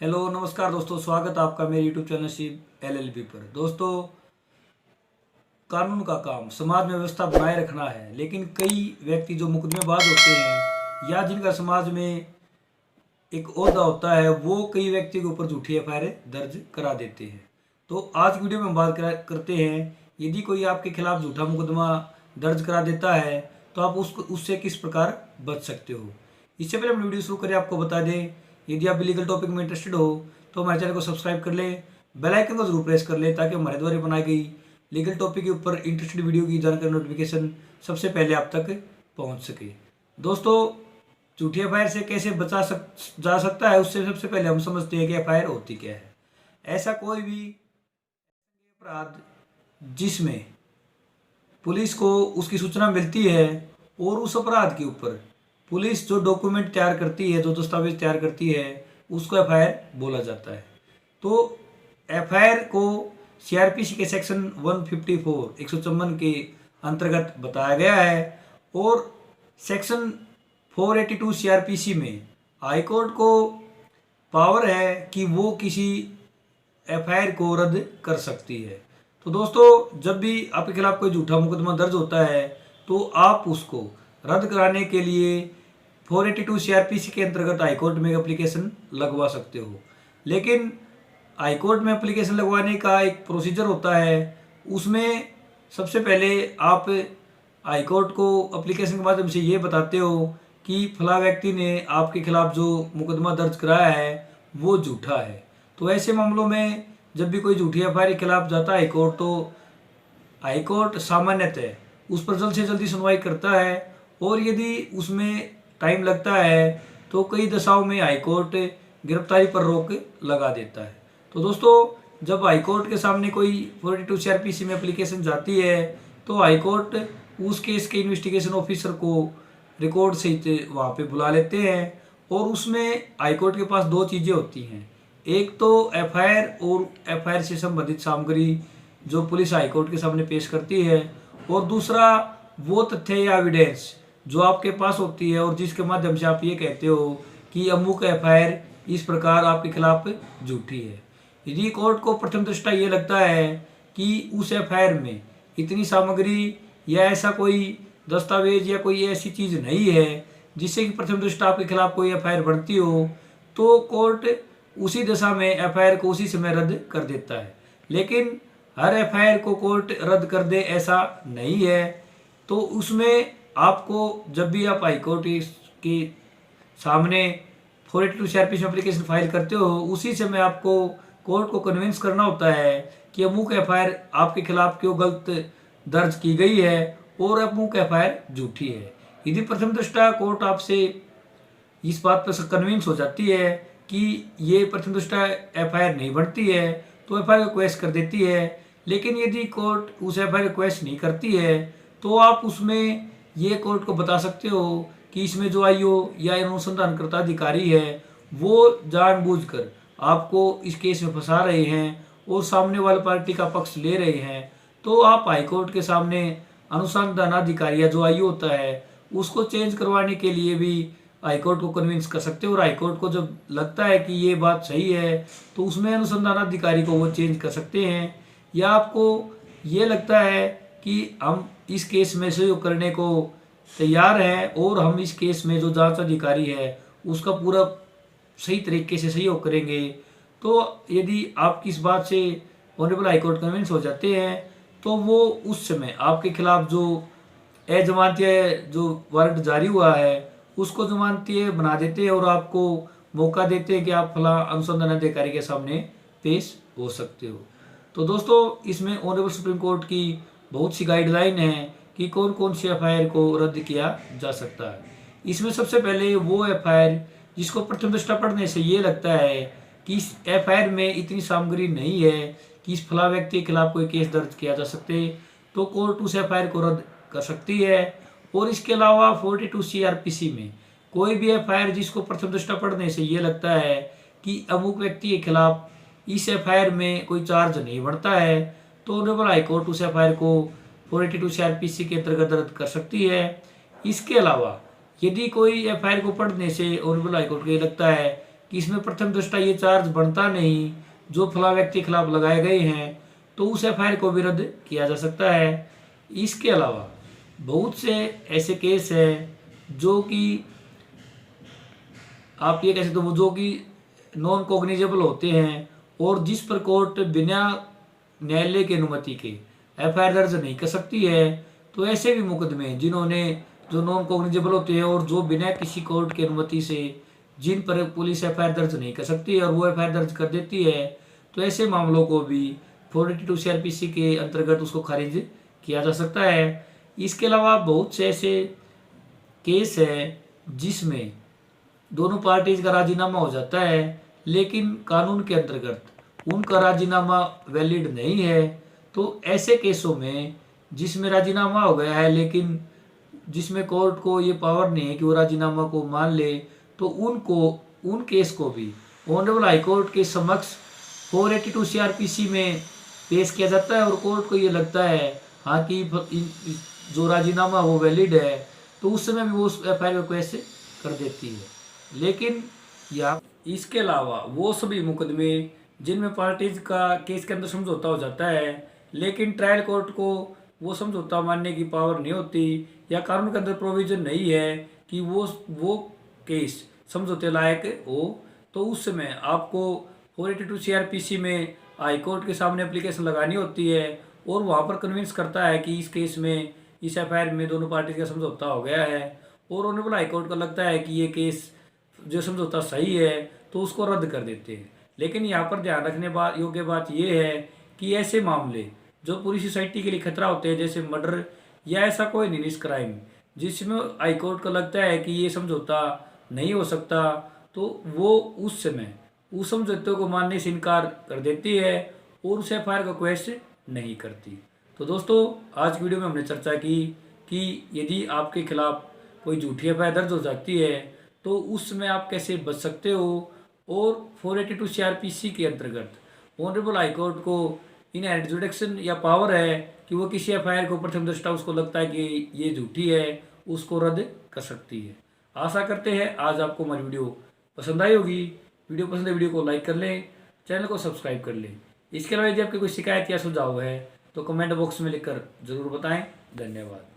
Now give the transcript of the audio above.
Hello नमस्कार दोस्तों, स्वागत है आपका मेरे यूट्यूब चैनल शिव एलएलबी पर। दोस्तों, कानून का काम समाज में व्यवस्था बनाए रखना है, लेकिन कई व्यक्ति जो मुकदमेबाज होते हैं या जिनका समाज में एक ओहदा होता है, वो कई व्यक्ति के ऊपर झूठी एफआईआर दर्ज करा देते हैं। तो आज वीडियो में हम बात करते हैं, यदि कोई आपके खिलाफ झूठा मुकदमा दर्ज करा देता है तो आप उससे किस प्रकार बच सकते हो। इससे पहले हम वीडियो शुरू करें, आपको बता दें, यदि आप लीगल टॉपिक में इंटरेस्टेड हो तो हमारे चैनल को सब्सक्राइब कर लें, बेल आइकन को जरूर प्रेस कर लें ताकि हमारे द्वारा बनाई गई लीगल टॉपिक के ऊपर इंटरेस्टेड वीडियो की जानकारी नोटिफिकेशन सबसे पहले आप तक पहुंच सके। दोस्तों, झूठी एफआईआर से कैसे जा सकता है, उससे सबसे पहले हम समझते हैं कि एफआईआर होती क्या है। ऐसा कोई भी अपराध जिसमें पुलिस को उसकी सूचना मिलती है और उस अपराध के ऊपर पुलिस जो डॉक्यूमेंट तैयार करती है, जो दस्तावेज तैयार करती है, उसको एफआईआर बोला जाता है। तो एफआईआर को सीआरपीसी के सेक्शन 154 154 के अंतर्गत बताया गया है और सेक्शन 482 सीआरपीसी में हाईकोर्ट को पावर है कि वो किसी एफआईआर को रद्द कर सकती है। तो दोस्तों, जब भी आपके खिलाफ कोई झूठा मुकदमा दर्ज होता है तो आप उसको रद्द कराने के लिए 482 सीआरपीसी के अंतर्गत हाईकोर्ट में एप्लीकेशन लगवा सकते हो। लेकिन हाईकोर्ट में एप्लीकेशन लगवाने का एक प्रोसीजर होता है, उसमें सबसे पहले आप हाईकोर्ट को एप्लीकेशन के माध्यम से ये बताते हो कि फला व्यक्ति ने आपके खिलाफ जो मुकदमा दर्ज कराया है वो झूठा है। तो ऐसे मामलों में जब भी कोई झूठी एफआईआर के खिलाफ जाता है हाईकोर्ट, तो हाईकोर्ट सामान्यतः उस पर जल्द से जल्दी सुनवाई करता है और यदि उसमें टाइम लगता है तो कई दशाओं में हाईकोर्ट गिरफ्तारी पर रोक लगा देता है। तो दोस्तों, जब हाईकोर्ट के सामने कोई 42 सीआरपीसी में एप्लीकेशन जाती है तो हाईकोर्ट उस केस के इन्वेस्टिगेशन ऑफिसर को रिकॉर्ड सहित वहाँ पे बुला लेते हैं और उसमें हाईकोर्ट के पास दो चीज़ें होती हैं। एक तो एफआईआर और एफआईआर से संबंधित सामग्री जो पुलिस हाईकोर्ट के सामने पेश करती है, और दूसरा वो तथ्य या एविडेंस जो आपके पास होती है और जिसके माध्यम से आप ये कहते हो कि अमुक एफआईआर इस प्रकार आपके खिलाफ झूठी है। यदि कोर्ट को प्रथम दृष्टया ये लगता है कि उस एफआईआर में इतनी सामग्री या ऐसा कोई दस्तावेज या कोई ऐसी चीज़ नहीं है जिससे कि प्रथम दृष्टया आपके खिलाफ कोई एफआईआर बनती हो, तो कोर्ट उसी दशा में एफआईआर को उसी समय रद्द कर देता है। लेकिन हर एफआईआर को कोर्ट रद्द कर दे ऐसा नहीं है। तो उसमें आपको जब भी आप हाईकोर्ट के सामने 482 सीआरपीसी में एप्लीकेशन फाइल करते हो, उसी समय आपको कोर्ट को कन्विंस करना होता है कि अमुक एफआईआर आपके खिलाफ क्यों गलत दर्ज की गई है और अमुक एफआईआर झूठी है। यदि प्रथम दृष्टया कोर्ट आपसे इस बात पर कन्विंस हो जाती है कि ये प्रथम दृष्टया एफआईआर नहीं बनती है तो एफआईआर रिक्वेस्ट कर देती है। लेकिन यदि कोर्ट उस एफआईआर रिक्वेस्ट नहीं करती है तो आप उसमें ये कोर्ट को बता सकते हो कि इसमें जो आईओ या अनुसंधानकर्ता अधिकारी है वो जानबूझकर आपको इस केस में फंसा रहे हैं और सामने वाली पार्टी का पक्ष ले रहे हैं। तो आप हाईकोर्ट के सामने अनुसंधान अधिकारी या जो आईओ होता है उसको चेंज करवाने के लिए भी हाईकोर्ट को कन्विंस कर सकते हो। और हाईकोर्ट को जब लगता है कि ये बात सही है तो उसमें अनुसंधान अधिकारी को वो चेंज कर सकते हैं। या आपको ये लगता है कि हम इस केस में सहयोग करने को तैयार हैं और हम इस केस में जो जांच अधिकारी है उसका पूरा सही तरीके से सहयोग करेंगे, तो यदि आप किस बात से ऑनरेबल हाईकोर्ट कन्विंस हो जाते हैं तो वो उस समय आपके खिलाफ जो अजमानतीय जो वारंट जारी हुआ है उसको जमानतीय बना देते हैं और आपको मौका देते हैं कि आप फला अनुसंधान अधिकारी के सामने पेश हो सकते हो। तो दोस्तों, इसमें ऑनरेबल सुप्रीम कोर्ट की बहुत सी गाइडलाइन है कि कौन कौन सी एफआईआर को रद्द किया जा सकता है। इसमें सबसे पहले वो एफआईआर जिसको प्रथम दृष्टया पढ़ने से ये लगता है कि इस एफआईआर में इतनी सामग्री नहीं है कि इस फला व्यक्ति के खिलाफ कोई केस दर्ज किया जा सकते, तो कोर्ट उस एफआईआर को रद्द कर सकती है। और इसके अलावा 42 सीआरपीसी में कोई भी एफआईआर जिसको प्रथम दृष्टया पढ़ने से ये लगता है कि अमुक व्यक्ति के खिलाफ इस एफआईआर में कोई चार्ज नहीं बढ़ता है, तो ऑनरेबल हाईकोर्ट उस एफआईआर को 482 सीआरपीसी के अंतर्गत रद्द कर सकती है। इसके अलावा यदि कोई एफआईआर को पढ़ने से ऑनरेबल हाईकोर्ट को ये लगता है कि कि इसमें प्रथम दृष्टया ये चार्ज बनता नहीं जो फला व्यक्ति के खिलाफ लगाए गए हैं, तो उस एफआईआर को भी रद्द किया जा सकता है। इसके अलावा बहुत से ऐसे केस हैं जो कि आप ये कह सकते हो जो कि नॉन कॉग्निजेबल होते हैं और जिस पर कोर्ट बिना न्यायालय की अनुमति के एफआईआर दर्ज नहीं कर सकती है। तो ऐसे भी मुकदमे जिन्होंने जो नॉन कॉग्निजेबल होते हैं और जो बिना किसी कोर्ट की अनुमति से जिन पर पुलिस एफआईआर दर्ज नहीं कर सकती और वो एफआईआर दर्ज कर देती है, तो ऐसे मामलों को भी 482 सीआरपीसी के अंतर्गत उसको खारिज किया जा सकता है। इसके अलावा बहुत से ऐसे केस है जिसमें दोनों पार्टीज का राजीनामा हो जाता है लेकिन कानून के अंतर्गत उनका राजीनामा वैलिड नहीं है। तो ऐसे केसों में जिसमें राजीनामा हो गया है लेकिन जिसमें कोर्ट को ये पावर नहीं है कि वो राजीनामा को मान ले, तो उन केस को भी ऑनरेबल हाई कोर्ट के समक्ष 482 सीआरपीसी में पेश किया जाता है और कोर्ट को ये लगता है हाँ कि जो राजीनामा वो वैलिड है, तो उस समय भी वो एफआईआर को ऐसे कर देती है। लेकिन या इसके अलावा वो सभी मुकदमे जिनमें पार्टीज का केस के अंदर समझौता हो जाता है लेकिन ट्रायल कोर्ट को वो समझौता मानने की पावर नहीं होती या कानून के अंदर प्रोविजन नहीं है कि वो केस समझौते लायक हो, तो उस समय आपको 482 सीआरपीसी में हाई कोर्ट के सामने एप्लीकेशन लगानी होती है और वहाँ पर कन्विंस करता है कि इस केस में इस एफआईआर में दोनों पार्टी का समझौता हो गया है और ऑनरेबल हाई कोर्ट को लगता है कि ये केस जो समझौता सही है तो उसको रद्द कर देते हैं। लेकिन यहाँ पर ध्यान रखने योग्य बात ये है कि ऐसे मामले जो पूरी सोसाइटी के लिए खतरा होते हैं जैसे मर्डर या ऐसा कोई निनिस क्राइम जिसमें हाई कोर्ट को लगता है कि ये समझौता नहीं हो सकता, तो वो उस समय उस समझौते को मानने से इनकार कर देती है और उस एफआईआर को क्वेश्चन नहीं करती। तो दोस्तों आज की वीडियो में हमने चर्चा की कि यदि आपके खिलाफ कोई झूठी एफआईआर दर्ज हो जाती है तो उस समय आप कैसे बच सकते हो और 482 सीआरपीसी के अंतर्गत ऑनरेबल हाई कोर्ट को इनहेरेंट जुडिक्शन या पावर है कि वो किसी एफआईआर को प्रथम दृष्टया उसको लगता है कि ये झूठी है उसको रद्द कर सकती है। आशा करते हैं आज आपको हमारी वीडियो पसंद आई होगी। वीडियो पसंद है वीडियो को लाइक कर लें, चैनल को सब्सक्राइब कर लें। इसके अलावा यदि आपकी कोई शिकायत या सुझाव है तो कमेंट बॉक्स में लिखकर ज़रूर बताएं। धन्यवाद।